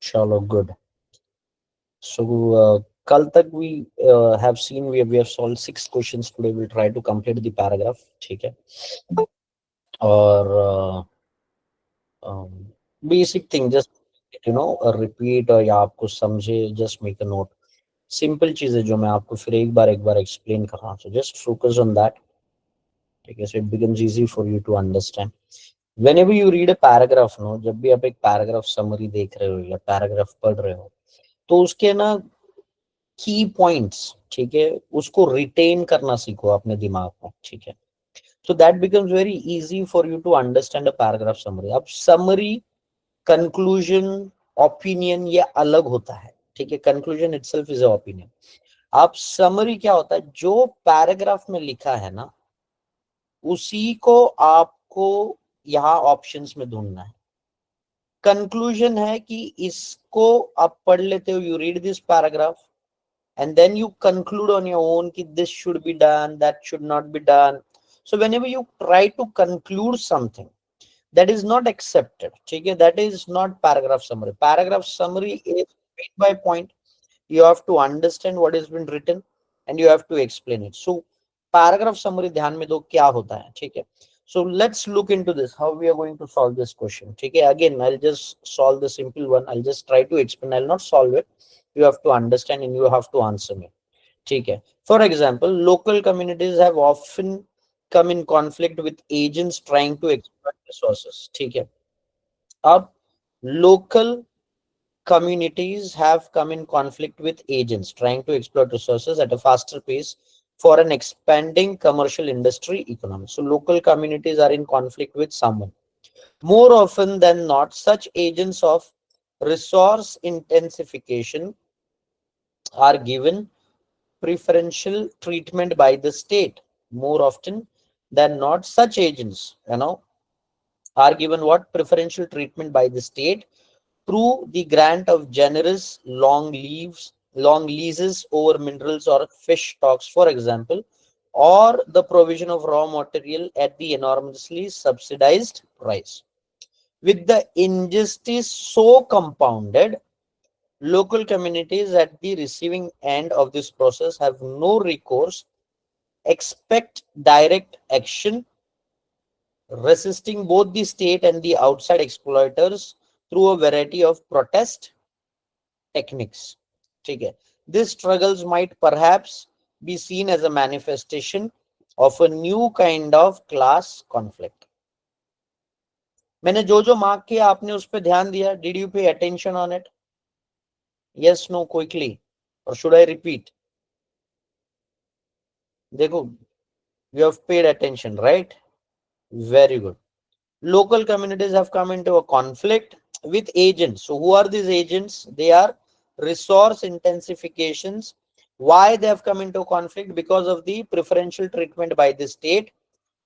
चलो good. So कल तक we have seen we have solved 6 questions today. We'll try to complete the paragraph. ठीक है. और बेसिक थिंग जस्ट रिपीट या आप कुछ समझे just make a note. Simple चीजें जो मैं आपको फिर एक बार एक्सप्लेन कर रहा हूँ, so just focus on that. ठीक है. So it becomes easy for you to understand whenever you read a paragraph. No, जब भी आप एक पैराग्राफ समरी देख रहे हो या पैराग्राफ पढ़ रहे हो, तो उसके ना की पॉइंट्स, ठीक है, उसको रिटेन करना सीखो अपने दिमाग में. ठीक है. So that becomes very easy for you to understand a paragraph summary. अब समरी, कंक्लूजन, ओपिनियन ये अलग होता है. ठीक है. Conclusion itself is a opinion. आप समरी क्या होता है, जो पैराग्राफ में लिखा है ना, उसी को आपको यहाँ ऑप्शंस में ढूंढना है. कंक्लूजन है कि इसको आप पढ़ लेते हो, you read this paragraph and then you conclude on your own कि this should be done, that should not be done. So whenever you try to conclude something that is not accepted, ठीक है, that is not paragraph summary. Paragraph summary is point by point. You have to understand what has been written and you have to explain it. So paragraph summary ध्यान में दो क्या होता है. ठीक है. So let's look into this, how we are going to solve this question. ठीक है. Again, I'll just solve the simple one. I'll just try to explain. I'll not solve it. You have to understand and you have to answer me. ठीक है. For example, local communities have often come in conflict with agents trying to exploit resources. ठीक है. अब local communities have come in conflict with agents trying to exploit resources at a faster pace for an expanding commercial industry economy. So local communities are in conflict with someone. More often than not, such agents of resource intensification are given preferential treatment by the state. More often than not, such agents, are given what? Preferential treatment by the state through the grant of generous long leases over minerals or fish stocks, for example, or the provision of raw material at the enormously subsidized price. With the injustice so compounded, local communities at the receiving end of this process have no recourse, expect direct action, resisting both the state and the outside exploiters through a variety of protest techniques. ठीक है. These struggles might perhaps be seen as a manifestation of a new kind of class conflict. मैंने जो जो mark किया आपने उस पर ध्यान दिया? Did you pay attention on it? Yes, no, quickly. Or should I repeat? देखो, you have paid attention, right? Very good. Local communities have come into a conflict with agents. So who are these agents? They are resource intensifications. Why they have come into conflict? Because of the preferential treatment by the state.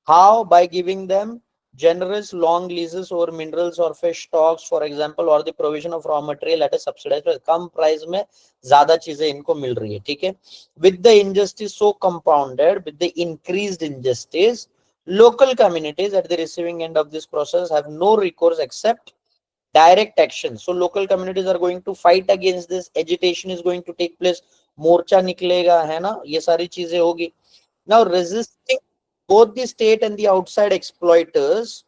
How? By giving them generous long leases over minerals or fish stocks, for example, or the provision of raw material at a subsidized price. Come price में ज्यादा चीजें इनको मिल रही है. ठीक है. With the injustice so compounded, with the increased injustice, local communities at the receiving end of this process have no recourse except direct action. So local communities are going to fight against this. Agitation is going to take place. मोर्चा निकलेगा, है ना, ये सारी चीजें होगी. Now resisting both the state and the outside exploiters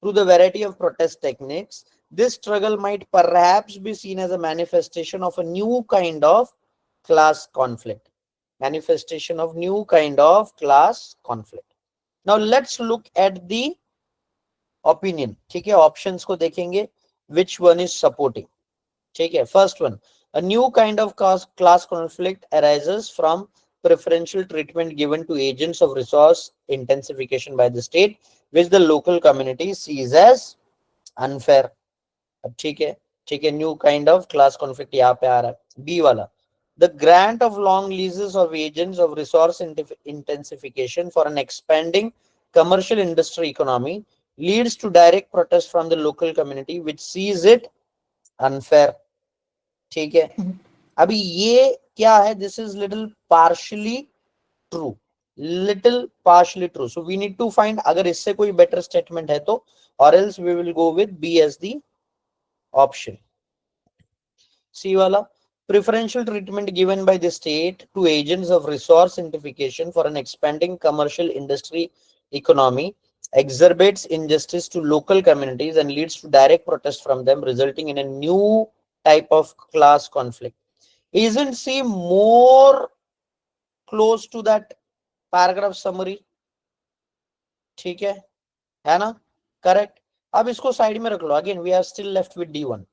through the variety of protest techniques, this struggle might perhaps be seen as a manifestation of a new kind of class conflict. Manifestation of new kind of class conflict. Now let's look at the opinion. ठीक है. Options को देखेंगे. Which one is supporting? ठीक है. First one, a new kind of class conflict arises from preferential treatment given to agents of resource intensification by the state, which the local community sees as unfair. अब ठीक है. ठीक है. New kind of class conflict यहाँ पे आ रहा है. B वाला, the grant of long leases of agents of resource intensification for an expanding commercial industry economy leads to direct protest from the local community, which sees it unfair. ठीक है. अभी ये क्या है? This is little partially true. Little partially true. So we need to find अगर इससे कोई better statement है तो, or else we will go with B as the option. सी वाला, preferential treatment given by the state to agents of resource identification for an expanding commercial industry economy exacerbates injustice to local communities and leads to direct protest from them, resulting in a new type of class conflict. Isn't C more close to that paragraph summary? ठीक है ना? Correct. अब इसको side में रख लो. Again we are still left with D1.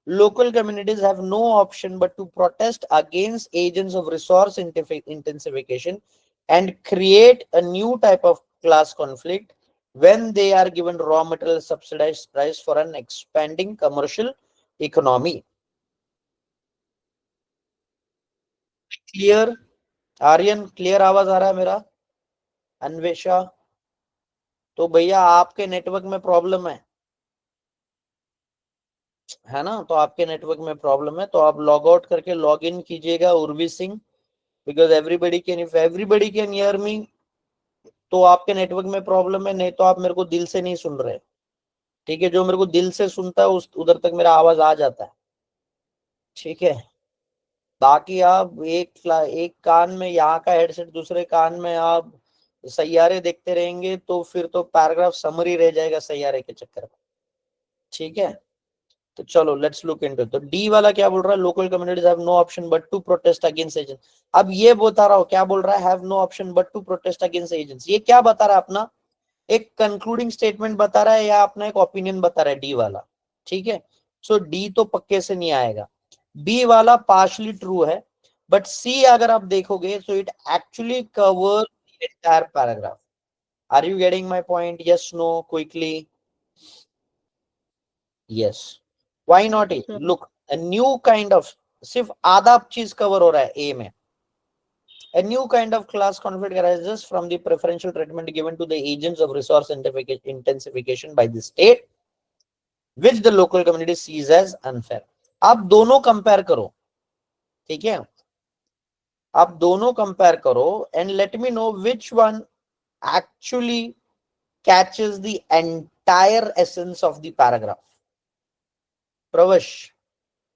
Local communities have no option but to protest against agents of resource intensification and create a new type of class conflict when they are given raw material subsidized price for an expanding commercial economy. Clear? Aryan clear आवाज आ रहा है मेरा? अन्वेषा? तो भैया आपके network में problem है ना? तो आपके नेटवर्क में प्रॉब्लम है तो आप लॉग आउट करके लॉग इन कीजिएगा Urvi Singh, because everybody can, if everybody can hear me तो आपके नेटवर्क में प्रॉब्लम है, नहीं तो आप मेरे को दिल से नहीं सुन रहे. ठीक है, जो मेरे को दिल से सुनता है उस उधर तक मेरा आवाज आ जाता है. ठीक है, बाकी आप एक कान में यहाँ का हेडसेट, दूसरे कान में आप सैयारे देखते रहेंगे तो फिर तो पैराग्राफ समरी रह जाएगा सैयारे के चक्कर में. ठीक है, तो चलो लेट्स लुक इनटू. तो डी वाला क्या बोल रहा है? Local communities have no option but to protest against agents. अब ये बता रहा हूँ क्या बोल रहा है, have no option but to protest against agents. ये क्या बता रहा है? अपना एक कंक्लूडिंग स्टेटमेंट बता रहा है या अपना एक ओपिनियन बता रहा है डी वाला. ठीक है, सो डी तो पक्के से नहीं आएगा. बी वाला पार्शली ट्रू है, बट सी अगर आप देखोगे so it actually cover entire paragraph. Are you getting my point? Yes, no, quickly. Yes. Why not A? Look, a new kind of, सिर्फ आधा चीज कवर हो रहा है ए में. A new kind of class conflict arises from the preferential treatment given to the agents of resource intensification by the state, which the local community sees as unfair. आप दोनों compare करो. ठीक है, आप दोनों कंपेयर करो and let me know which one actually catches the entire essence of the paragraph. Pravash,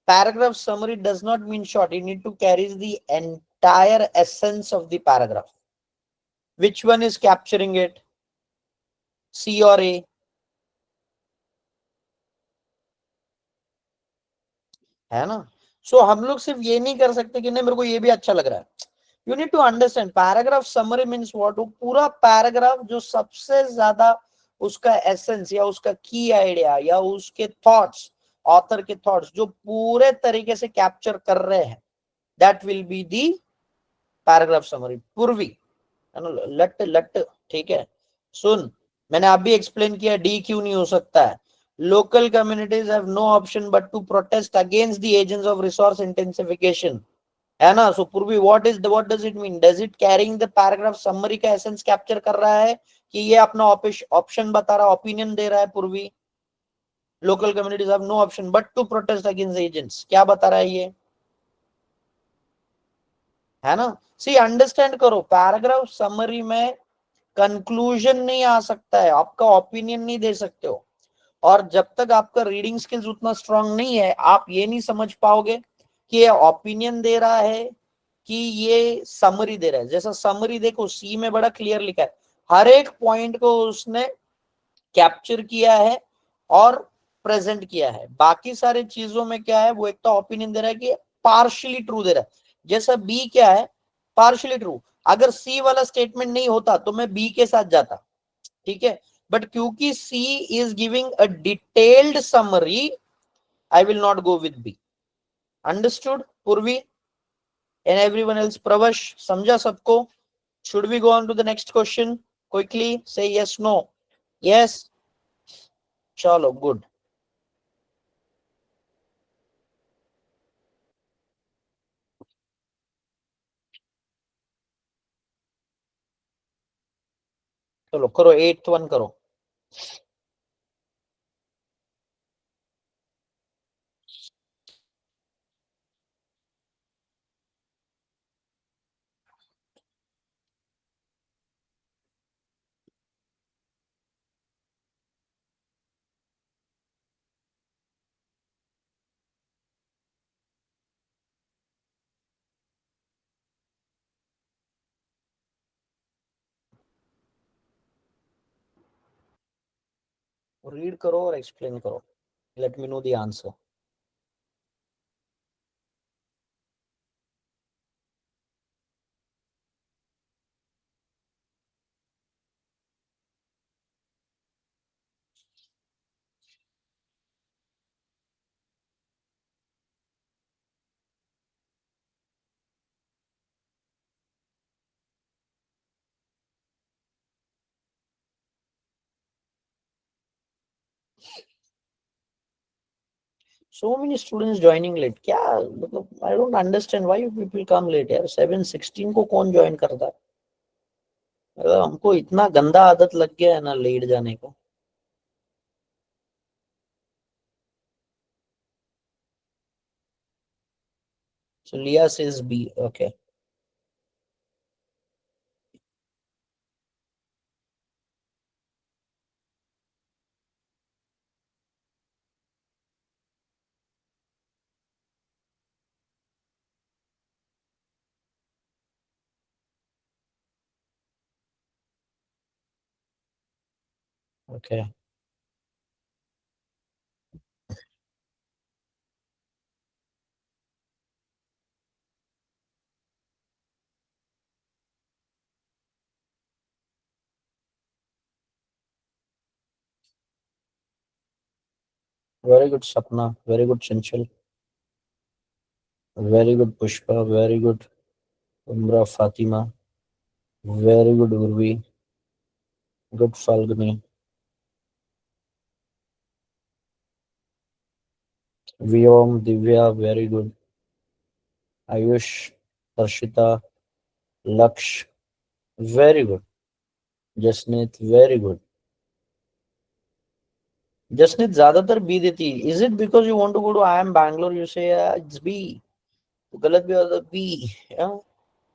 paragraph summary does not mean short. You need to carry the entire essence of the paragraph. Which one is capturing it? C or A? है ना? सो हम लोग सिर्फ ये नहीं कर सकते कि नहीं मेरे को ये भी अच्छा लग रहा है. You need to understand paragraph summary means what. पूरा पैराग्राफ जो सबसे ज्यादा उसका एसेंस या उसका की आइडिया या उसके थॉट्स, ऑथर के थॉट्स जो पूरे तरीके से कैप्चर कर रहे हैं, that will be the paragraph summary. पूर्वी है ना? लट लट. ठीक है, सुन, मैंने अभी एक्सप्लेन किया डी क्यों नहीं हो सकता है. Local communities have no option but to protest against the agents of resource intensification. है ना? So पूर्वी, what does it mean? Does it carrying the paragraph summary का essence capture कर रहा है कि ये अपना ऑप्शन बता रहा है, ओपिनियन दे रहा है? पूर्वी, local communities have no option but to protest against agents, क्या बता रहा है ये? है ना? सी अंडरस्टैंड करो, पैराग्राफ समरी में कंक्लूजन नहीं आ सकता है, आपका ओपिनियन नहीं दे सकते हो. और जब तक आपका रीडिंग स्किल्स उतना स्ट्रांग नहीं है, आप ये नहीं समझ पाओगे कि ये ओपिनियन दे रहा है कि ये समरी दे रहा है. जैसा समरी देखो सी में बड़ा क्लियर लिखा है, हर एक पॉइंट को उसने कैप्चर किया है और प्रेजेंट किया है. बाकी सारे चीजों में क्या है, वो एक तो ओपिनियन दे रहा है कि पार्शियली ट्रू दे रहा है. जैसा बी क्या है, पार्शियली ट्रू. अगर सी वाला स्टेटमेंट नहीं होता तो मैं बी के साथ जाता. ठीक है, बट क्योंकि she is giving a detailed summary, I will not go with B. Understood Purvi and everyone else? प्रवश, समझा सबको? Should we go on to the next question? Quickly से यस, नो. यस, चलो गुड. चलो करो, 8th वन करो. Read करो और एक्सप्लेन करो. Let me know the answer. So many students joining late. क्या मतलब? I don't understand why you people come late यार. 7:16 को कौन ज्वाइन करता है? मतलब हमको इतना गंदा आदत लग गया है ना लेट जाने का. So Leah says B. Okay. Okay. Very good, Sapna. Very good, Chinchal. Very good, Pushpa. Very good, Umra Fatima. Very good, Urvi. Good, Falguni. Vyom, Divya. Very good. Ayush, Harshita, Laksh. Very good. Jasnit. Very good. Jasnit ज्यादातर B देती. Is it because you want to go to IIM Bangalore? You say it's B. तो गलत भी होता B. Yeah?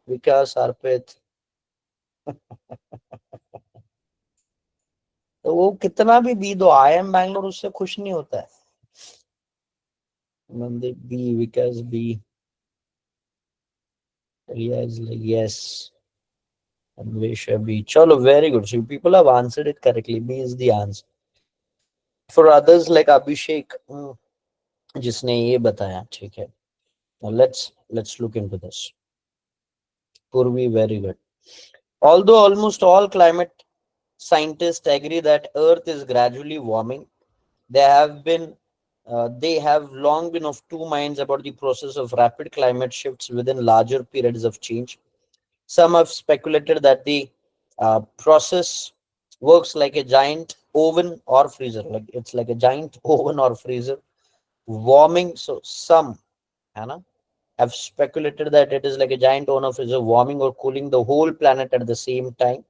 विकास, अर्पित. तो वो कितना भी बी दो, IIM बैंगलोर उससे खुश नहीं होता है. Mandeep B, Vikas B. Riya is like yes. Anvesha B. Chalo, very good. So people have answered it correctly. B is the answer. For others like Abhishek, जिसने ये बताया, ठीक है. Now let's look into this. Purvi, very good. Although almost all climate scientists agree that Earth is gradually warming, they have long been of two minds about the process of rapid climate shifts within larger periods of change. Some have speculated that the process works like a giant oven or freezer, like it's like a giant oven or freezer warming. So some, Hannah, have speculated that it is like a giant oven or freezer warming or cooling the whole planet at the same time.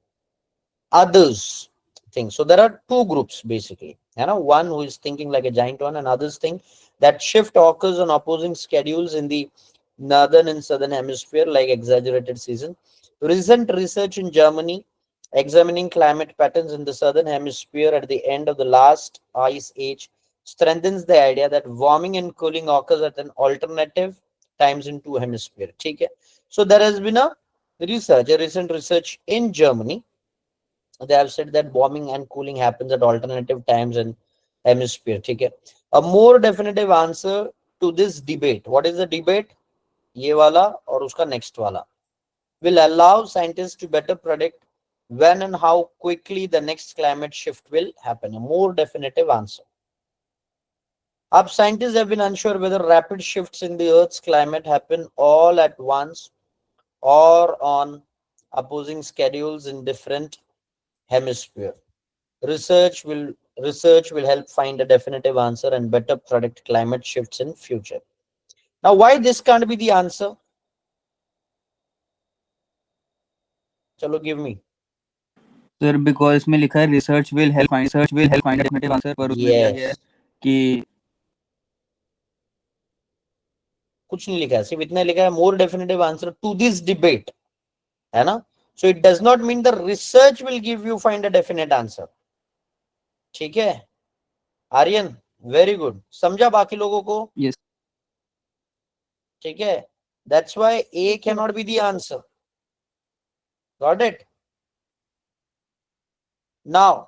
Others think so. There are two groups basically. One who is thinking like a giant one, and others think that shift occurs on opposing schedules in the northern and southern hemisphere, like exaggerated season. Recent research in Germany examining climate patterns in the southern hemisphere at the end of the last ice age strengthens the idea that warming and cooling occurs at an alternative times in two hemispheres. Okay? So there has been a recent research in Germany. They have said that warming and cooling happens at alternative times in hemisphere. Okay? A more definitive answer to this debate. What is the debate? ये वाला और उसका next वाला will allow scientists to better predict when and how quickly the next climate shift will happen. A more definitive answer. Up scientists have been unsure whether rapid shifts in the Earth's climate happen all at once or on opposing schedules in different hemispheres. Research will Research will help find a definitive answer and better predict climate shifts in future. Now, why this can't be the answer? Chalo, give me. Sir because इसमें लिखा है research will help find definitive answer, पर उसमें दिया गया है Yes. कि कुछ नहीं लिखा है, सिर्फ इतना लिखा है more definitive answer to this debate, है ना. So it does not mean the research will give you find a definite answer. ठीक है आर्यन, वेरी गुड. समझा बाकी लोगों को? यस ठीक है. That's why A can not be the answer. Got it? Now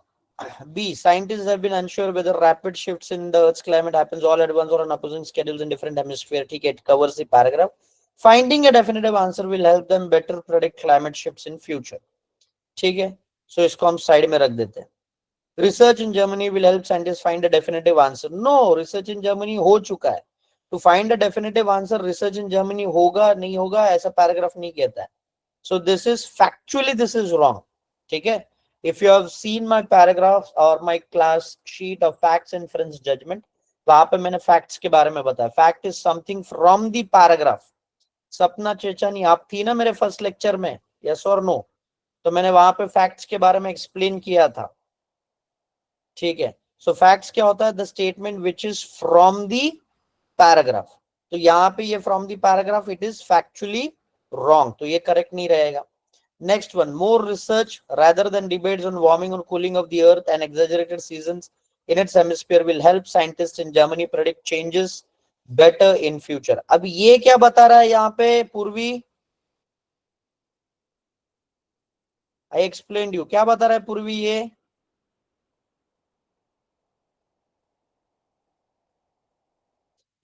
B. Scientists have been unsure whether rapid shifts in the Earth's climate happens all at once or on opposing schedules in different hemispheres. ठीक है, it covers the paragraph. Finding a definitive answer will help them better predict climate shifts in future. ठीक है, so इसको हम side में रख देते हैं. Research in Germany will help scientists find a definitive answer. No, research in Germany हो चुका है. To find a definitive answer, research in Germany होगा नहीं होगा ऐसा paragraph नहीं कहता है. So this is factually this is wrong. ठीक है. If you have seen my paragraphs or my class sheet of facts and inference judgment, वहां पे मैंने facts के बारे में बताया. Fact is something from the paragraph. सपना चेचानी आप थी ना मेरे फर्स्ट लेक्चर में, yes or no? तो मैंने वहां पे facts के बारे में एक्सप्लेन किया था. ठीक है. सो फैक्ट्स क्या होता है? The statement which is from the paragraph. तो यहाँ पे ये from the paragraph it is factually wrong, तो ये करेक्ट नहीं रहेगा. Next one, more research rather than debates on warming or cooling of the earth and exaggerated seasons in its hemisphere will help scientists in Germany predict changes better in future. अब ये क्या बता रहा है यहाँ पे पूर्वी? आई एक्सप्लेन्ड यू. क्या बता रहा है पूर्वी? ये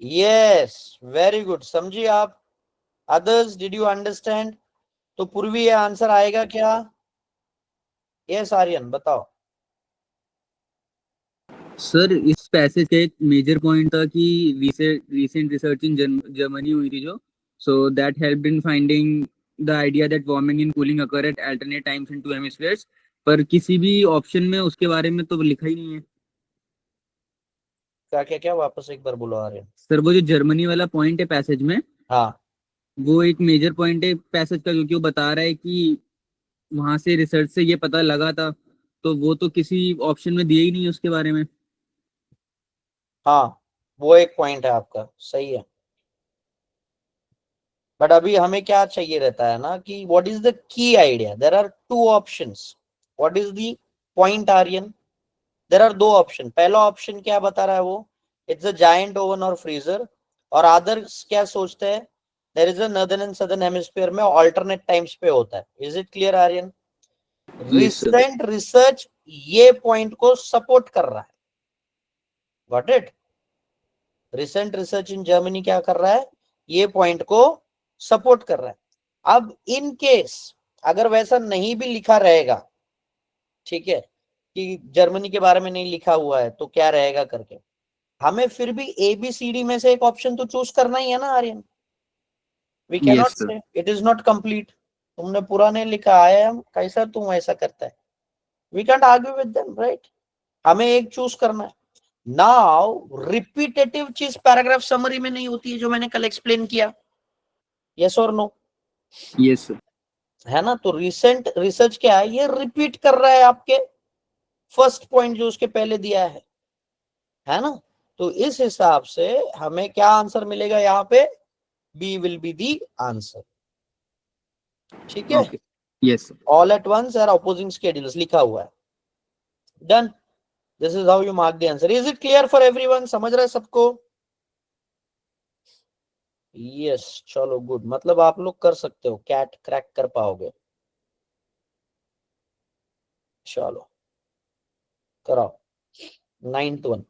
यस, वेरी गुड. समझिए आप. Others, did you understand? तो पूर्वी ये आंसर आएगा क्या? यस आर्यन बताओ. सर इस पैसेज का एक मेजर पॉइंट था कि रीसेंट रिसर्च इन जर्मनी हुई थी जो, so that helped in finding the idea that warming and cooling occur at alternate times in to hemispheres. पर किसी भी ऑप्शन में उसके बारे में तो लिखा ही नहीं है. क्या क्या क्या? वापस एक बार बोलो आर्यन. सर वो जो जर्मनी वाला पॉइंट है पैसेज में, हाँ वो एक मेजर पॉइंट है पैसेज का, क्योंकि वो बता रहा है कि वहां से रिसर्च से ये पता लगा था, तो वो तो किसी ऑप्शन में दिए ही नहीं उसके बारे में. हाँ, वो एक पॉइंट है आपका, सही है. बट अभी हमें क्या चाहिए रहता है ना कि what is the key idea. There are two options. What is the point Aryan? There are दो ऑप्शन. पहला ऑप्शन क्या बता रहा है वो? इट्स अ जायंट ओवन और फ्रीजर. और अदर्स क्या सोचते हैं? There is a northern and southern hemisphere में ऑल्टरनेट टाइम्स पे होता है. Is it clear Aryan? Yes sir. Recent research ये पॉइंट को सपोर्ट कर रहा है. Got it? Recent research in Germany क्या कर रहा है? ये पॉइंट को सपोर्ट कर रहा है. अब इन केस अगर वैसा नहीं भी लिखा रहेगा, ठीक है, कि जर्मनी के बारे में नहीं लिखा हुआ है तो क्या रहेगा करके, हमें फिर भी ए बी सी डी में से एक ऑप्शन तो चूज करना ही है ना Aryan. We can yes not sir. Say it is not complete. तुमने पूरा नहीं लिखा, आया हम कैसा तुम ऐसा करता है. We can't argue with them, right? हमें एक चूज करना है. नाउ रिपीटेटिव चीज पैराग्राफ समरी में नहीं होती है, जो मैंने कल एक्सप्लेन किया. यस और नो? Yes sir. है ना? तो रिसेंट रिसर्च क्या है? ये रिपीट कर रहा है आपके फर्स्ट पॉइंट जो उसके पहले दिया है ना? तो इस हिसाब से हमें क्या आंसर मिलेगा यहाँ पे? B will be the answer. ठीक है. Okay. Yes sir. All at once और अपोजिंग स्केड्यूल्स लिखा हुआ है. Done. This is how you mark the answer. Is it clear for everyone? समझ रहे सबको? यस, चलो गुड. मतलब आप लोग कर सकते हो, कैट क्रैक कर पाओगे. चलो कराओ. 9th one.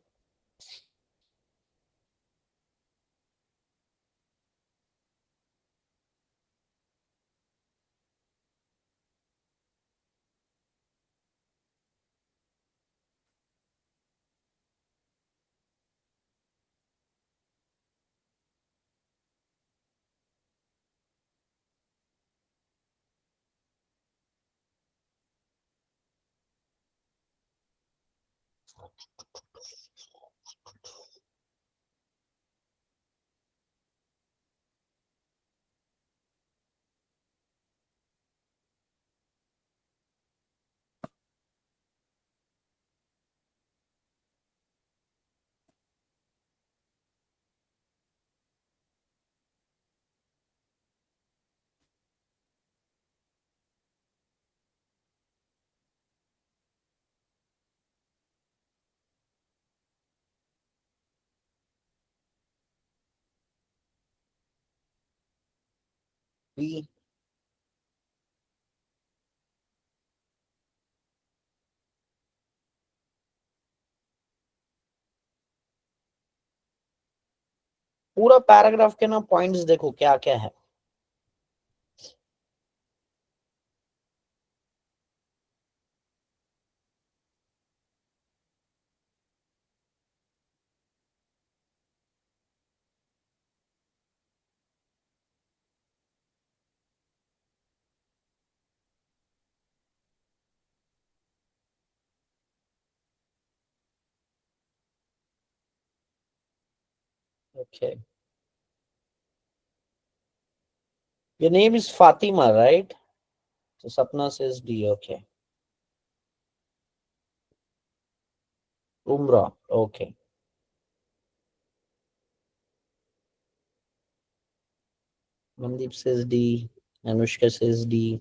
बी. पूरा पैराग्राफ के ना पॉइंट्स देखो क्या क्या है. Okay. Your name is Fatima, right? So Sapna says D. Okay. Umrah. Okay. Mandeep says D. Anushka says D.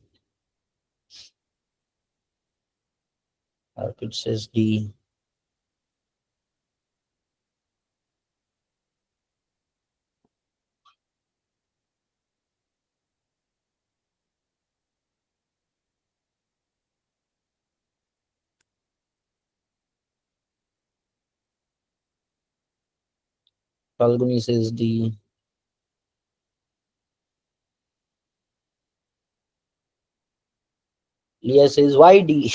Arpit says D. Falguni says D. Leah says why D?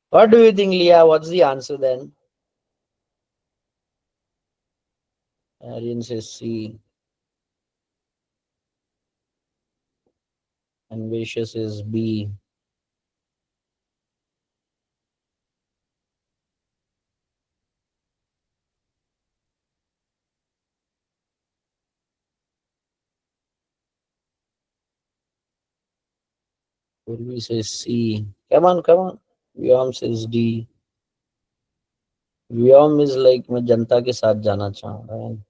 What do you think, Leah? What's the answer then? Aryan says C. Anvesha says B. Urvi says C. Come on, come on. Vyom says D. Vyom is like मैं जनता के साथ जाना चाह रहा हूँ.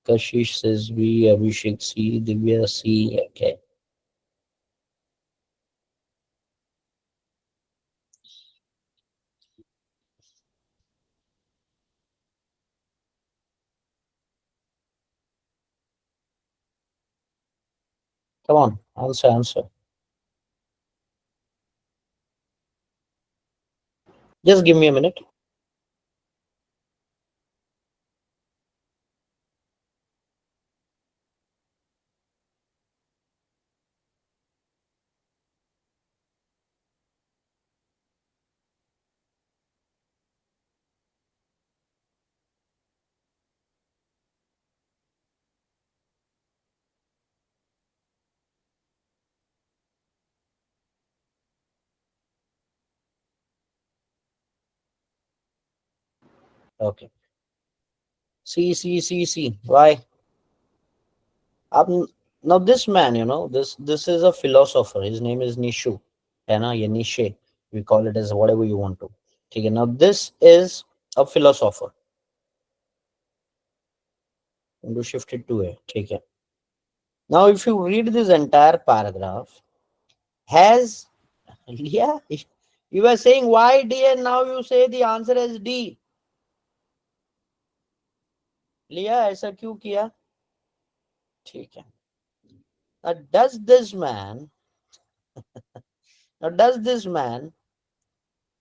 Kashish says B. Abhishek C. Divya C. Okay. Come on, answer. Just give me a minute. Okay. C. Why? Now this man, this is a philosopher. His name is Nishu. है ना, ये Nishe. We call it as whatever you want to. ठीक है. Now this is a philosopher. Window shifted to A. ठीक है. Now if you read this entire paragraph, has yeah, you were saying why D and now you say the answer is D. लिया ऐसा क्यों किया? ठीक है. Now does this man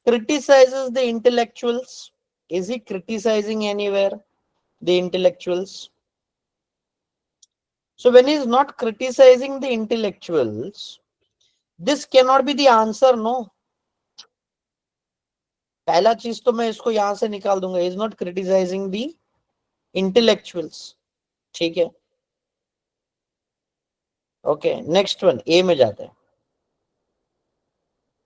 criticizes the intellectuals? Is he criticizing anywhere the intellectuals? So when he's not criticizing the intellectuals, this cannot be the answer, no. पहला चीज तो मैं इसको यहां से निकाल दूंगा. He is not criticizing the intellectuals. ठीक है. Okay, next one. A में जाते हैं.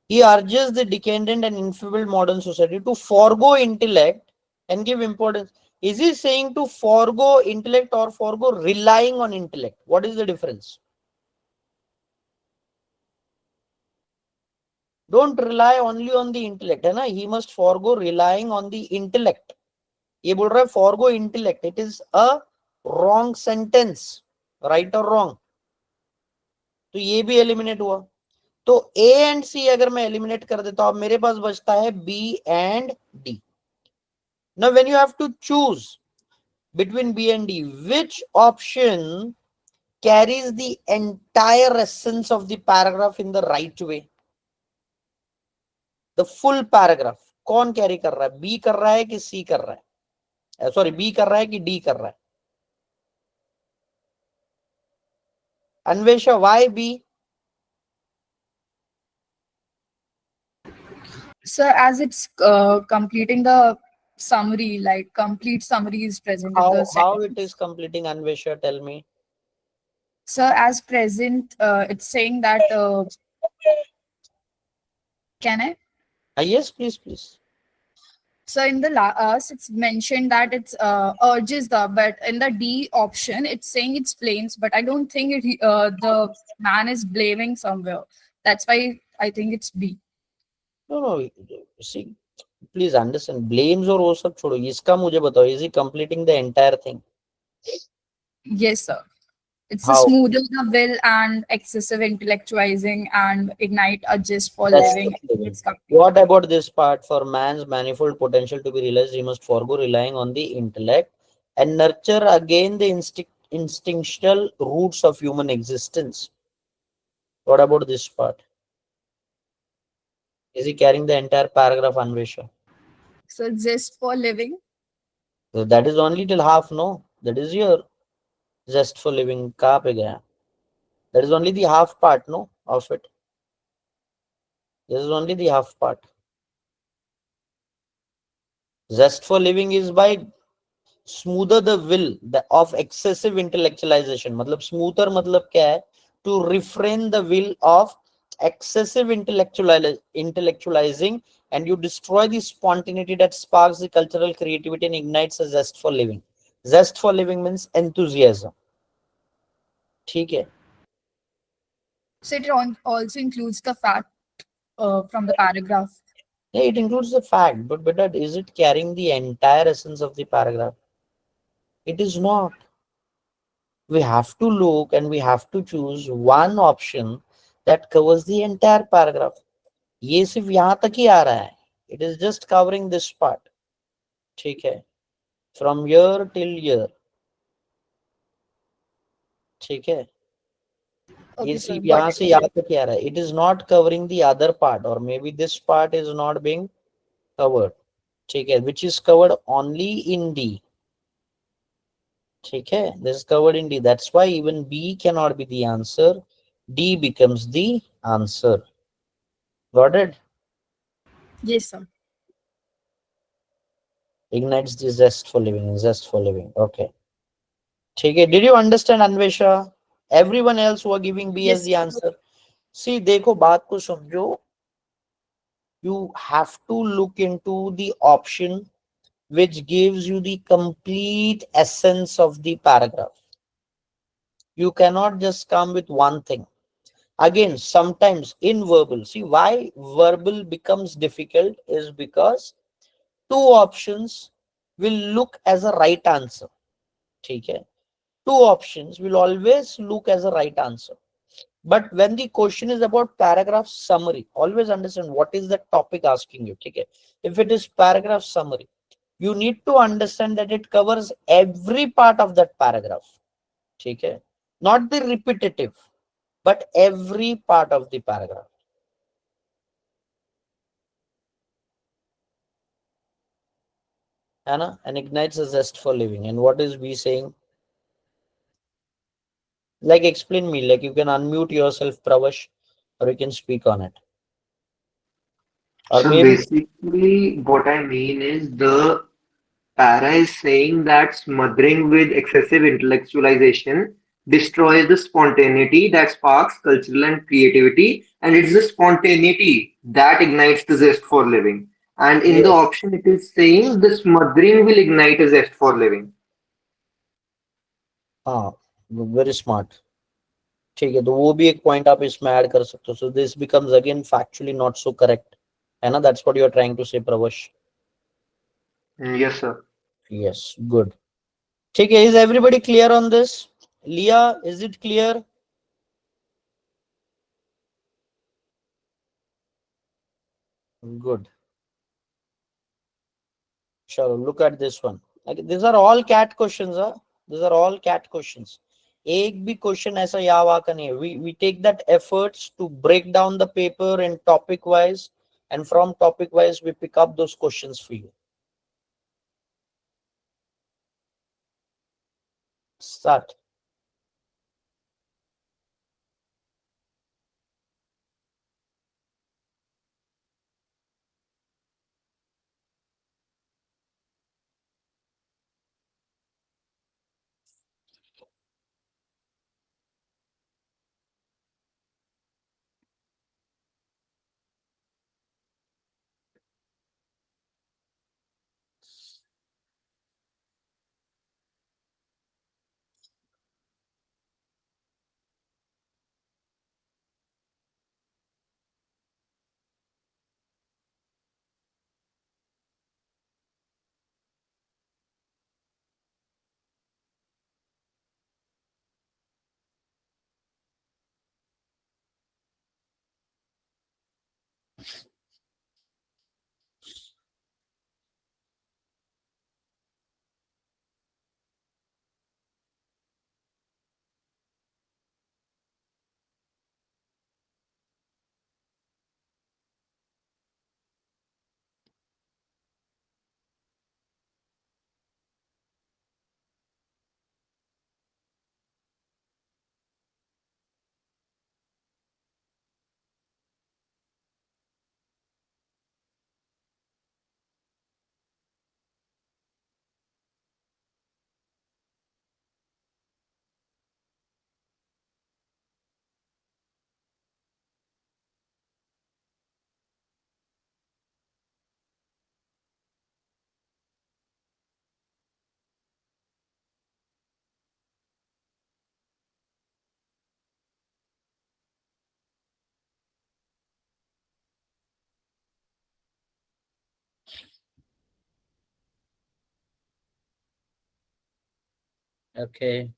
He urges the decadent and infable modern society to forego intellect and give importance. Is he saying to forego intellect or forego relying on intellect? What is the difference? Don't rely only on the intellect, है ना? He must forego relying on the intellect. ये बोल रहा है forego intellect. It is a wrong sentence, right or wrong? तो ये भी eliminate हुआ. तो A and C अगर मैं eliminate कर देता हूं, मेरे पास बचता है B and D. Now when you have to choose between B and D, which option carries the entire essence of the paragraph in the right way? The full paragraph. कौन carry कर रहा है? बी कर रहा है कि सी कर रहा है? सॉरी, बी कर रहा है कि डी कर रहा है? Anvesha, why B? Sir, as it's completing the summary, like complete summary is present in the How it sentence. is completing, Anvesha? Tell me. Sir, as present, it's saying that, can I? Yes, please. So in the it's mentioned that it's urges but in the D option, it's saying it's blames, but I don't think the man is blaming somewhere. That's why I think it's B. No. See, please understand. Blames और वो सब छोड़ो. इसका मुझे बताओ. Is he completing the entire thing? Yes, sir. It's a How? smoother the will and excessive intellectualizing and ignite a gist for That's living. living. It's complete. What about this part? For man's manifold potential to be realized, he must forego relying on the intellect and nurture again the instinctual roots of human existence. What about this part? Is he carrying the entire paragraph, Anvesha? So just for living. So that is only till half, no? That is your zest for living. कहाँ पे गया? That is only the half part, no, of it. This is only the half part. Zest for living is by smoother the will of excessive intellectualization. मतलब smoother मतलब क्या है? To refrain the will of excessive intellectualizing, and you destroy the spontaneity that sparks the cultural creativity and ignites a zest for living. Zest for living means enthusiasm. ठीक है? So it also includes the fact from the paragraph. Yeah, it includes the fact, but is it carrying the entire essence of the paragraph? It is not. We have to look and we have to choose one option that covers the entire paragraph. ये सिर्फ यहाँ तक ही आ रहा है. It is just covering this part. ठीक है? From year till year. ठीक है? ये Okay, sir. सिर्फ Got यहाँ it. से यहाँ तक ही आ रहा है. It is not covering the other part, or maybe this part is not being covered. ठीक है? Which is covered only in D. ठीक है? This is covered in D. That's why even B cannot be the answer. D becomes the answer. Got it? Yes, sir. Ignites the zest for living. Zest for living. Okay. ठीक है? Did you understand, Anvesha? Everyone else who are giving B as Yes, the answer. See, देखो बात को समझो. You have to look into the option which gives you the complete essence of the paragraph. You cannot just come with one thing. Again, sometimes in verbal, see why verbal becomes difficult is because two options will look as a right answer. ठीक है? Two options will always look as a right answer. But when the question is about paragraph summary, always understand what is the topic asking you. ठीक है? If it is paragraph summary, you need to understand that it covers every part of that paragraph. ठीक है? Not the repetitive, but every part of the paragraph. Anna, and ignites a zest for living. And what is we saying? Like, explain me. Like, you can unmute yourself, Pravash, or you can speak on it. Or So maybe, basically, what I mean is the para is saying that smothering with excessive intellectualization destroys the spontaneity that sparks cultural and creativity, and it's the spontaneity that ignites the zest for living. And in the yes. option, it is saying the smothering will ignite a zest for living. हाँ, very smart. ठीक है, तो वो भी एक point आप इसमें add कर सकते हो. So this becomes again factually not so correct. है ना? That's what you are trying to say, Pravash. Yes, sir. Yes, good. ठीक है, is everybody clear on this? Leah, is it clear? Good. Sure, look at this one. Okay, these are all cat questions. These are all cat questions. एक भी question ऐसा या वहाँ का नहीं है. We take that efforts to break down the paper in topic wise and from topic wise we pick up those questions for you. Start. Okay.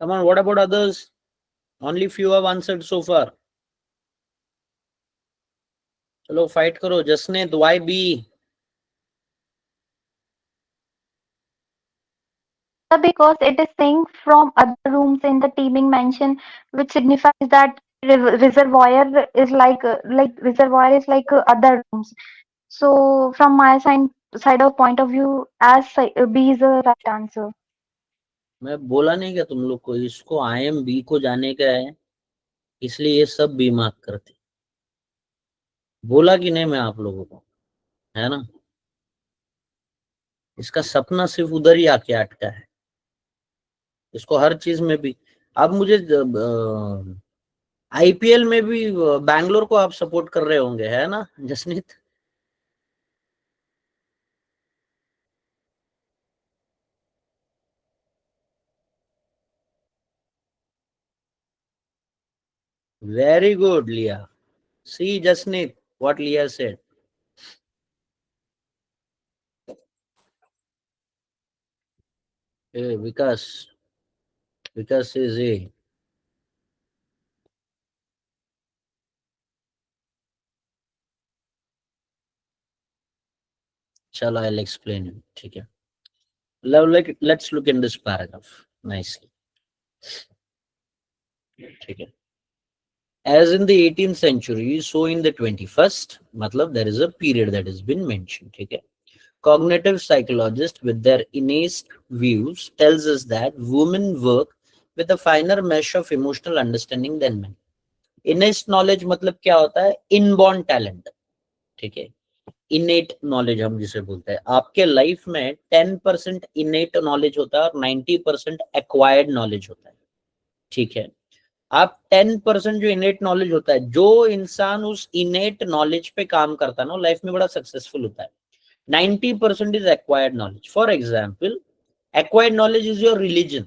Come on, what about others? Only few have answered so far. चलो fight करो. Jasneet, why B? Because it is saying from other rooms in the teeming mansion, which signifies that reservoir is like other rooms. So from my side of point of view, B is the right answer. मैं बोला नहीं क्या तुम लोग को इसको IMB को जाने का है, इसलिए ये सब B मार्क करते. बोला कि नहीं मैं आप लोगों को, है ना? इसका सपना सिर्फ उधर ही आके अटका है. इसको हर चीज में भी. अब मुझे IPL में भी बैंगलोर को आप सपोर्ट कर रहे होंगे, है ना Jasneet? Very good, Leah. See, Jasneet, what Leah said. Hey, Vikas says A. Chalo, I'll explain it. ठीक है. Let's look in this paragraph nicely. ठीक है. As in the 18th century, so in the 21st, matlab there is a period that has been mentioned. ठीक है. Cognitive psychologists with their innate views tells us that women work with a finer mesh of emotional understanding than men. Innate knowledge मतलब क्या होता है? Inborn talent. ठीक है. Innate knowledge हम जिसे बोलते हैं. आपके लाइफ में 10% innate knowledge होता है और 90% acquired knowledge होता है. ठीक है, आप 10% जो इनेट नॉलेज होता है, जो इंसान उस इनेट नॉलेज पे काम करता है ना, लाइफ में बड़ा सक्सेसफुल होता है. 90% is acquired knowledge. For example, acquired knowledge is your religion.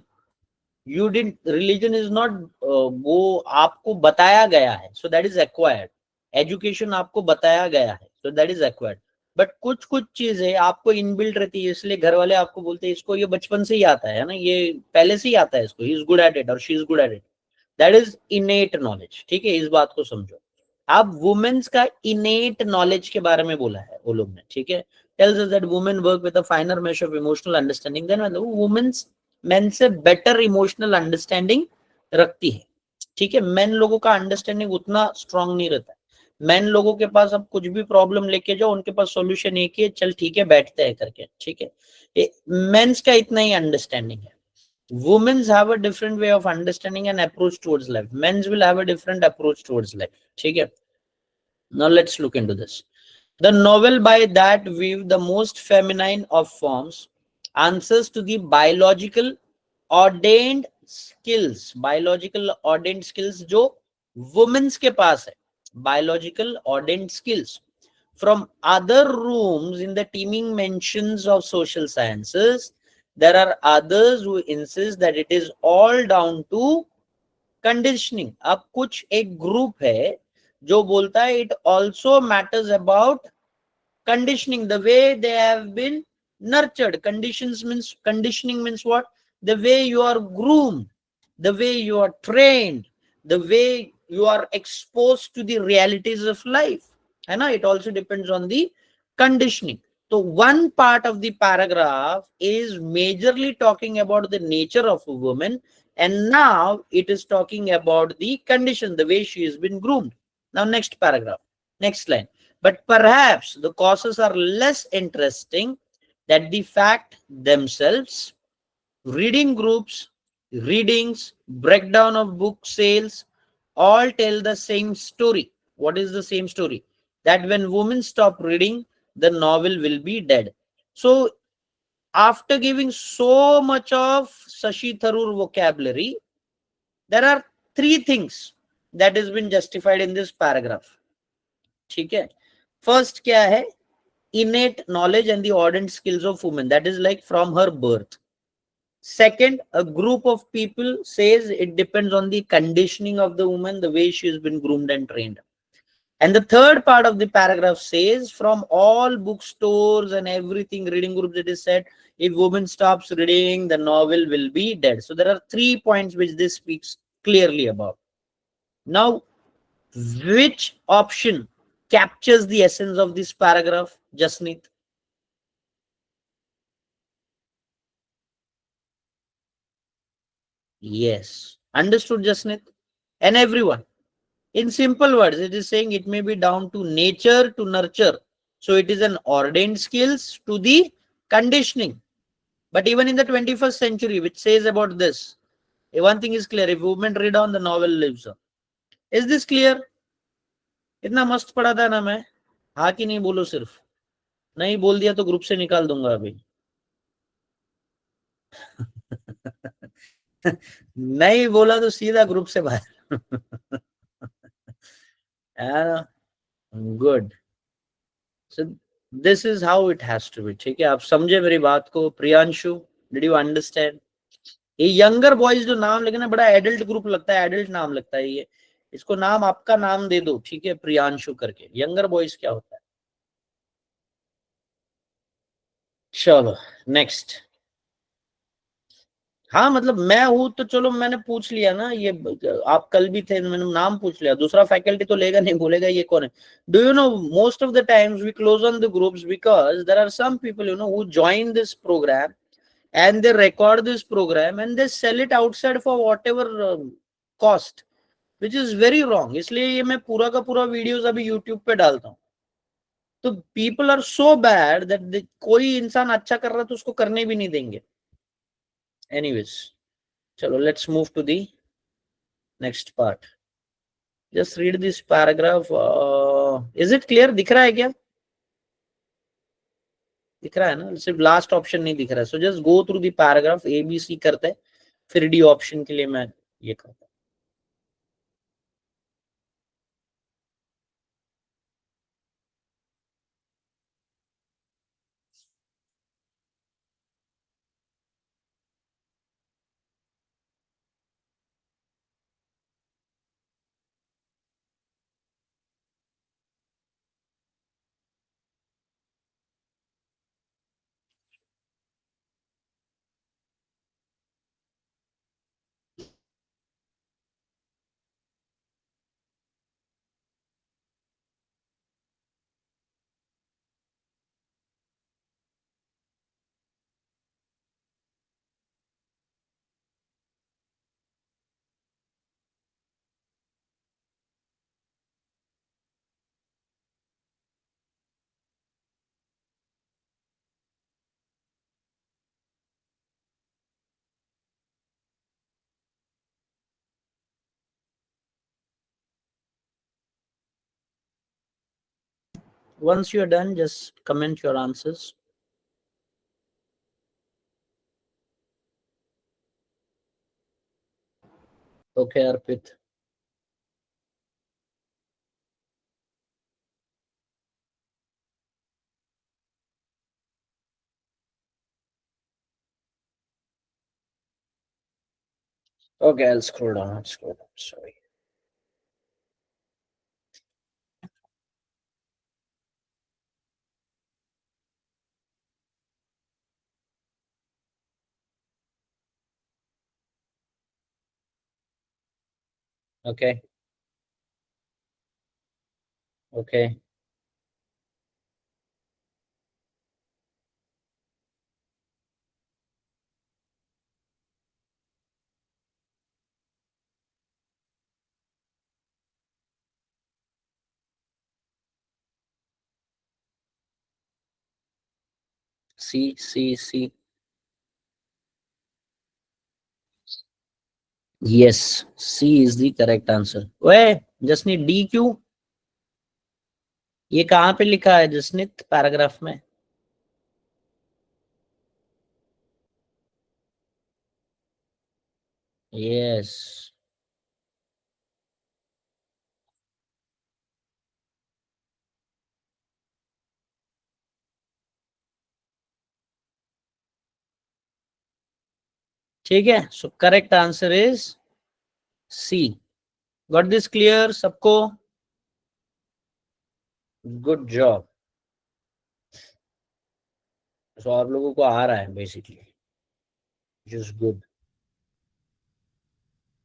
You did religion is not, वो आपको बताया गया है, so that is acquired. Education आपको बताया गया है, so that is acquired. But कुछ कुछ चीजें आपको इनबिल्ट रहती है, इसलिए घर वाले आपको बोलते हैं इसको ये बचपन से ही आता है ना, ये पहले से ही आता है इसको, he is good at it और she is good at it. That is innate knowledge. ठीक है, इस बात को समझो. आप वुमेन्स का इनेट नॉलेज के बारे में बोला है वो लोग ने. ठीक है, tells us that women work with a finer measure of emotional understanding than men. Women's men से बेटर इमोशनल अंडरस्टैंडिंग रखती है. ठीक है, मेन लोगों का अंडरस्टैंडिंग उतना स्ट्रांग नहीं रहता है. मेन लोगों के पास अब कुछ भी प्रॉब्लम लेके जाओ, उनके पास सॉल्यूशन एक ही है, चल ठीक है बैठते हैं करके. ठीक है, मेंस का इतना ही अंडरस्टैंडिंग है. Women have a different way of understanding and approach towards life. Men's will have a different approach towards life. Okay. Now let's look into this. The novel by that weave the most feminine of forms answers to the biological ordained skills. Biological ordained skills जो women's के पास है. Biological ordained skills. From other rooms in the teeming mentions of social sciences, there are others who insist that it is all down to conditioning. अब कुछ एक group है जो बोलता है it also matters about conditioning, the way they have been nurtured. Conditioning means what? The way you are groomed, the way you are trained, the way you are exposed to the realities of life. है ना, it also depends on the conditioning. So one part of the paragraph is majorly talking about the nature of a woman, and now it is talking about the condition, the way she has been groomed. Now next paragraph, next line. But perhaps the causes are less interesting than the fact themselves. Reading groups, readings, breakdown of book sales, all tell the same story. What is the same story? That when women stop reading, the novel will be dead. So after giving so much of Shashi Tharoor vocabulary, there are three things that has been justified in this paragraph. ठीक है, first क्या है? Innate knowledge and the ordained skills of women, that is like from her birth. Second, a group of people says it depends on the conditioning of the woman, the way she has been groomed and trained. And the third part of the paragraph says from all bookstores and everything, reading groups, it is said if woman stops reading, the novel will be dead. So there are 3 points which this speaks clearly about. Now, which option captures the essence of this paragraph, Jasneet? Yes. Understood, Jasneet? And everyone. In simple words, it is saying it may be down to nature to nurture. So it is an ordained skills to the conditioning. But even in the 21st century, which says about this, one thing is clear, if women read on, the novel lives on. Is this clear? इतना मस्त पढ़ा था ना मैं, हाँ कि नहीं बोलो सिर्फ. नहीं बोल दिया तो ग्रुप से निकाल दूंगा अभी. नहीं बोला तो सीधा ग्रुप से बाहर. Good. So this is how it has to be. ठीक है, आप समझे मेरी बात को? Priyanshu, did you understand? ये यंगर बॉयज जो नाम लेके ना, बड़ा एडल्ट ग्रुप लगता है, एडल्ट नाम लगता है ये. इसको नाम आपका नाम दे दो, ठीक है, प्रियांशु करके. यंगर बॉयज क्या होता है? चलो नेक्स्ट. हाँ मतलब मैं हूं तो चलो मैंने पूछ लिया ना, ये आप कल भी थे, मैंने नाम पूछ लिया. दूसरा फैकल्टी तो लेगा नहीं, बोलेगा ये कौन है. Do you know most of the times we close on the groups because there are some people you know who join this program and they record this program and they sell it outside for whatever cost, which is very wrong. इसलिए ये मैं पूरा का पूरा videos अभी YouTube पे डालता हूँ. तो people are so bad that कोई इंसान अच्छा कर रहा है तो उसको करने भी नहीं देंगे. Anyways, चलो let's move to the next part. Just read this paragraph. Is it clear? दिख रहा है क्या? दिख रहा है ना? सिर्फ लास्ट ऑप्शन नहीं दिख रहा है. So just go through the paragraph, A B C करते हैं, फिर D ऑप्शन के लिए मैं ये करता है। Once you're done, just comment your answers. Okay, Arpit. Okay, I'll scroll down. I'll scroll down. Sorry. Okay. Okay. C, C, C. Yes, C is the correct answer. Wait, Jasneet, D क्यों? ये कहाँ पे लिखा है Jasneet paragraph में? Yes, ठीक है. So correct answer is C. Got this clear सबको? Good job. सो आप लोगों को आ रहा है बेसिकली, जस्ट गुड.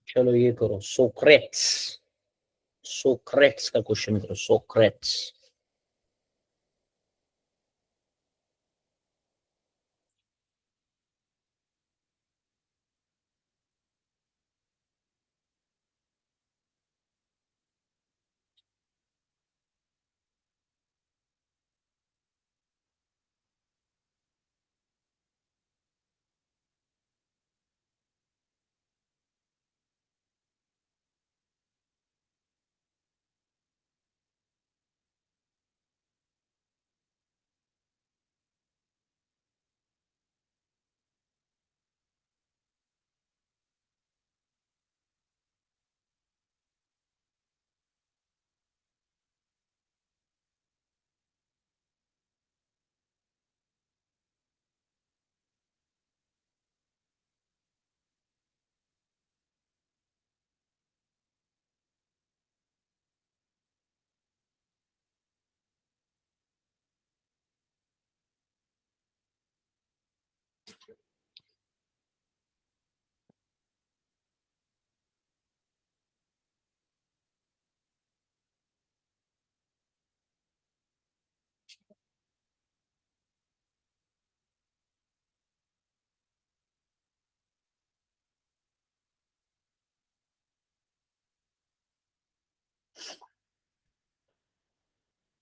चलो ये करो, सोक्रेट्स. सोक्रेट्स का क्वेश्चन करो. Socrates.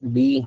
B.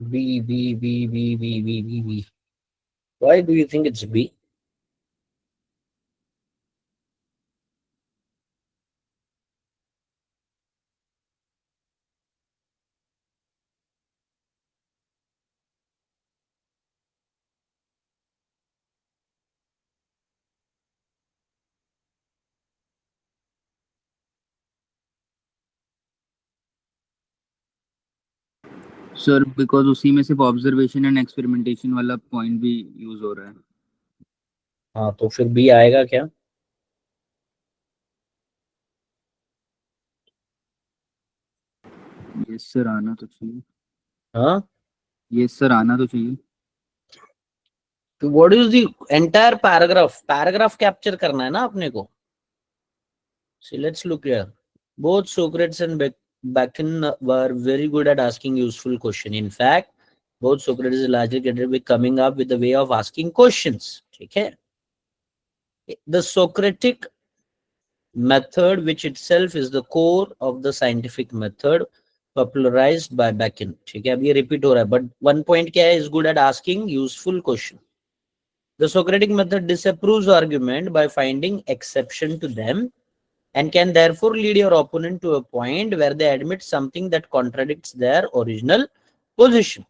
B, B, B, B, B, B, B, B. Why do you think it's B? Sir because उसी में सिर्फ ऑब्जर्वेशन एंड एक्सपेरिमेंटेशन वाला पॉइंट भी यूज हो रहा है। हाँ, तो फिर B आएगा क्या? यस सर, आना तो चाहिए। हाँ, यस सर, आना तो चाहिए। तो what is the entire paragraph? Paragraph capture करना है ना अपने को। So let's look here. Both Socrates and Bacon were very good at asking useful questions. In fact, both Socrates and largely credited with coming up with a way of asking questions. Okay? The Socratic method, which itself is the core of the scientific method, popularized by Bacon. ठीक है, अब ये repeat हो रहा है, but one point क्या है? Is good at asking useful question. The Socratic method disapproves argument by finding exception to them and can therefore lead your opponent to a point where they admit something that contradicts their original position.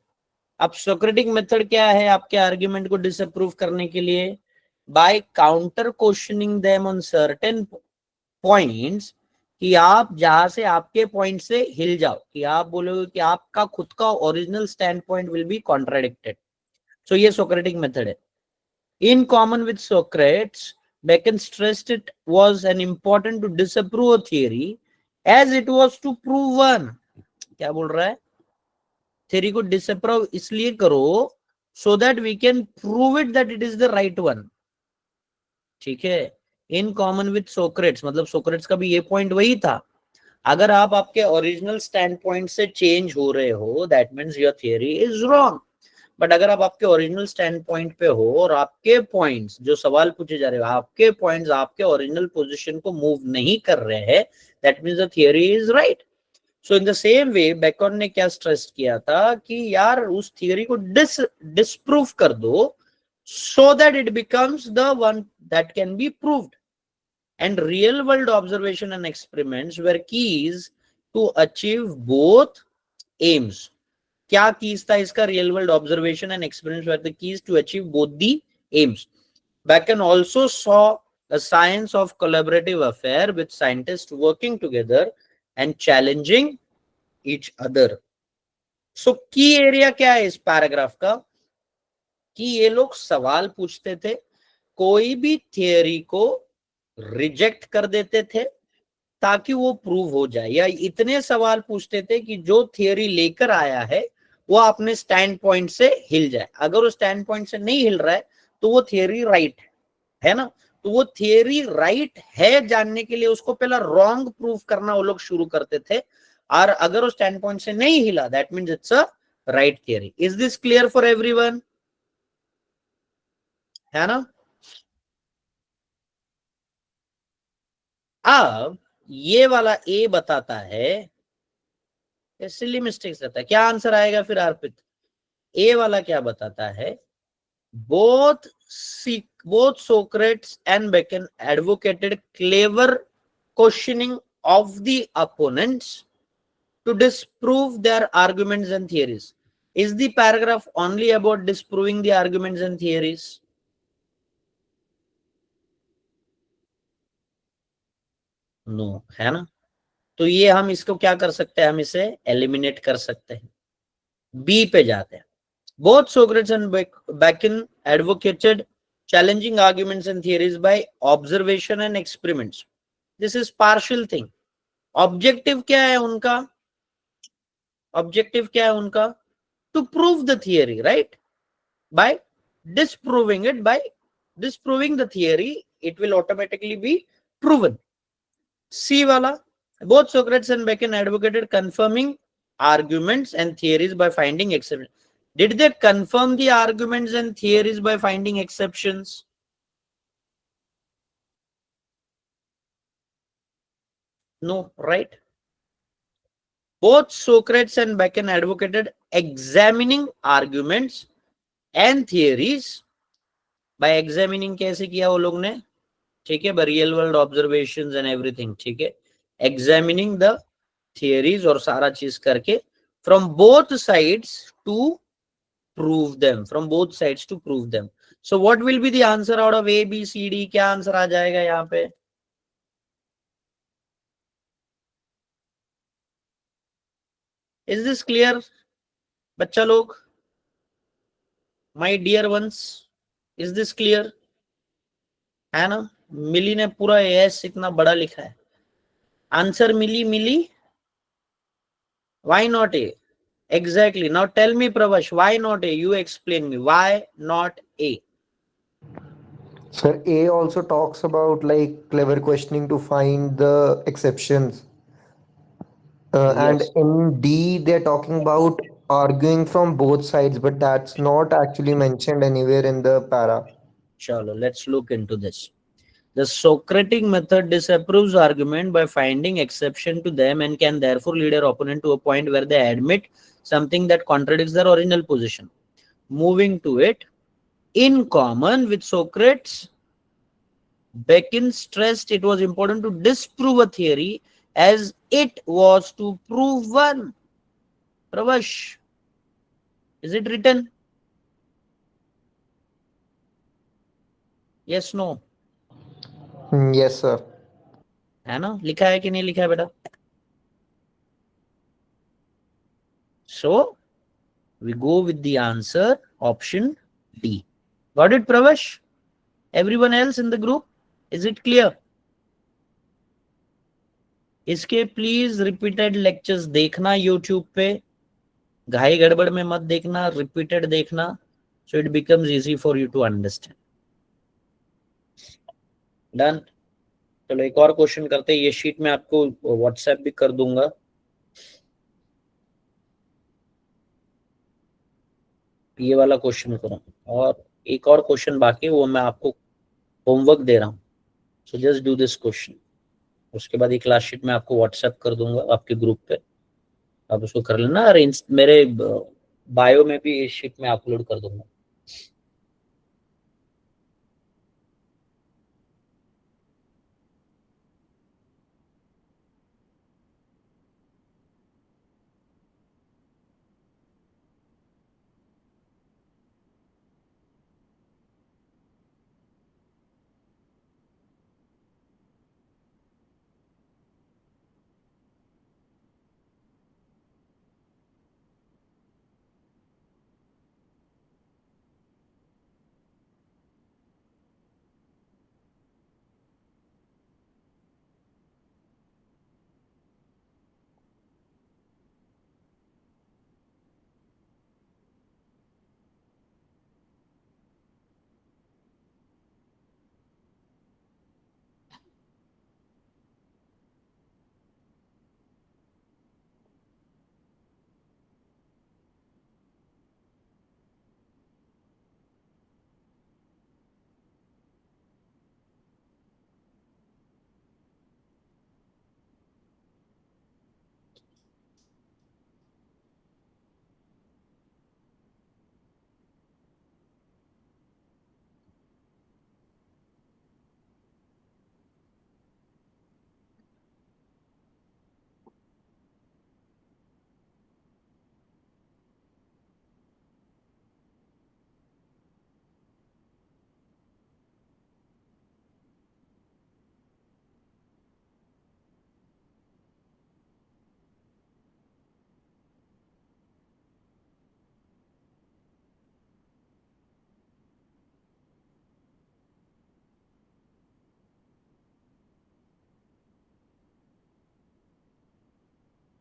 अब Socratic method क्या है आपके argument को disapprove करने के लिए? By counter questioning them on certain points, कि आप जहां से आपके पॉइंट से हिल जाओ, कि आप बोलोगे कि आपका खुद का original standpoint will be contradicted. So ये सोक्रेटिक मेथड है. In common with Socrates, Bacon stressed it was an important to disapprove a theory as it was to prove one. क्या बोल रहा है? थ्योरी को डिसअप्रूव इसलिए करो so that we can prove it that it is the right one. ठीक है. In common with Socrates मतलब सोक्रेट्स का भी ये पॉइंट वही था. अगर आप आपके ओरिजिनल स्टैंड पॉइंट से चेंज हो रहे हो, that means your theory is wrong. But अगर आप आपके ओरिजिनल स्टैंड पॉइंट पे हो और आपके पॉइंट्स जो सवाल पूछे जा रहे हो, आपके पॉइंट्स आपके ओरिजिनल पोजीशन को मूव नहीं कर रहे हैं, that means the theory is right. So in the same way Bacon ने क्या स्ट्रेस किया था कि यार उस थियरी को डिसप्रूव कर दो so that it becomes the one that can be proved. And real world observation and experiments were keys to achieve both aims. क्या कीज था इसका? Real world observation and experience were the keys to achieve both the aims. Bacon also saw a science of collaborative affair with scientists working together and challenging each other. So की area क्या है इस paragraph का? कि ये लोग सवाल पूछते थे, कोई भी थियरी को रिजेक्ट कर देते थे ताकि वो प्रूव हो जाए, या इतने सवाल पूछते थे कि जो थियरी लेकर आया है वो अपने स्टैंड पॉइंट से हिल जाए. अगर वो स्टैंड पॉइंट से नहीं हिल रहा है तो वो थियरी राइट है ना. तो वो थियरी राइट है जानने के लिए उसको पहला रॉन्ग प्रूव करना वो लोग शुरू करते थे. और अगर वो स्टैंड पॉइंट से नहीं हिला, that means it's a right theory. Is this clear for everyone? है ना. अब ये वाला ए बताता है, सिली मिस्टेक्स रहता है. क्या आंसर आएगा फिर अर्पित? ए वाला क्या बताता है? both both Socrates and Bacon advocated clever questioning of the opponents to disprove their arguments and theories. Is the paragraph only about disproving the arguments and theories? No, है ना. तो ये हम इसको क्या कर सकते हैं? हम इसे एलिमिनेट कर सकते हैं. बी पे जाते हैं. Both Socrates and Bacon advocated challenging arguments and theories by observation and experiments. This is partial thing. Objective क्या है उनका? Objective क्या है उनका? To prove the theory, right? By disproving it, by disproving the theory, it will automatically be proven. C वाला, both Socrates and Bacon advocated confirming arguments and theories by finding exceptions. Did they confirm the arguments and theories by finding exceptions? No, right? Both Socrates and Bacon advocated examining arguments and theories. By examining कैसे किया वो लोग ने, ठीक है, by real world observations and everything, ठीक है, examining the theories और सारा चीज करके from both sides to prove them, from both sides to prove them. So what will be the answer out of A, B, C, D? क्या answer आ जाएगा यहाँ पे? Is this clear, बच्चा लोग? My dear ones, is this clear? है ना? मिली ने पूरा एस इतना बड़ा लिखा है. आंसर मिली मिली. Why not A? Exactly. Now tell me, Pravash, why not A? You explain me. Why not A? Sir, A also talks about like clever questioning to find the exceptions. And Yes. in D, they're talking about arguing from both sides, but that's not actually mentioned anywhere in the para. Chalo, let's look into this. The Socratic method disapproves argument by finding exception to them and can therefore lead their opponent to a point where they admit something that contradicts their original position. Moving to it, in common with Socrates, Bacon stressed it was important to disprove a theory as it was to prove one. Pravash, is it written? Yes, no. Yes, sir. है ना? लिखा है कि नहीं लिखा है बेटा? So we go with the answer option D. Got it, Pravash? Everyone else in the group, is it clear? इसके प्लीज रिपीटेड लेक्चर्स देखना यूट्यूब पे, घाई गड़बड़ में मत देखना, रिपीटेड देखना, so it becomes easy for you to understand. Done. चलो एक और क्वेश्चन करते हैं. ये शीट में आपको व्हाट्सएप भी कर दूंगा. ये वाला क्वेश्चन करो और एक और क्वेश्चन बाकी है, वो मैं आपको होमवर्क दे रहा हूँ. So just do this question. उसके बाद ये क्लास शीट में आपको व्हाट्सएप कर दूंगा आपके ग्रुप पे, आप उसको कर लेना. और मेरे बायो में भी इस शीट में अपलोड कर दूंगा.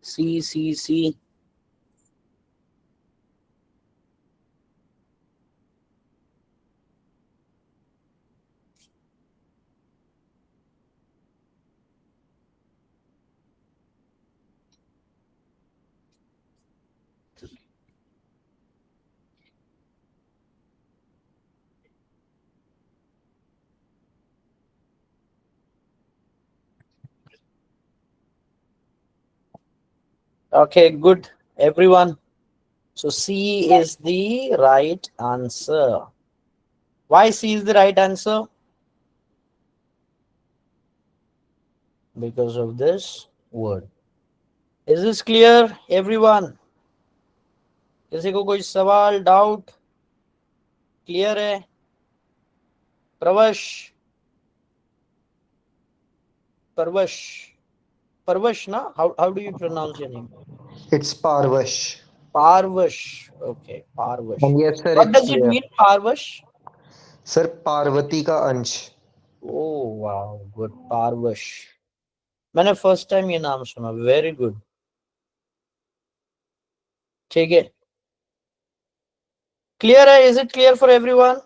सी. Okay, good, everyone. So C is the right answer. Why C is the right answer? Because of this word. Is this clear, everyone? किसी को कोई सवाल, डाउट? क्लियर है? प्रवश, Parvash, na? How do you pronounce your name? It's Parvash. Parvash. Okay, Parvash. And yes, sir, What it's does it clear. mean, Parvash? Sir Parvati का अंश. Oh wow, good, Parvash. मैंने first time ये नाम सुना. Very good. ठीक है. Clear है? Is it clear for everyone?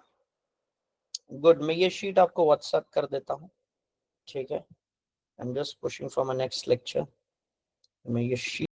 Good. मैं ये शीट आपको व्हाट्सएप कर देता हूँ. ठीक है. I am just pushing for my next lecture. मैं ये शीट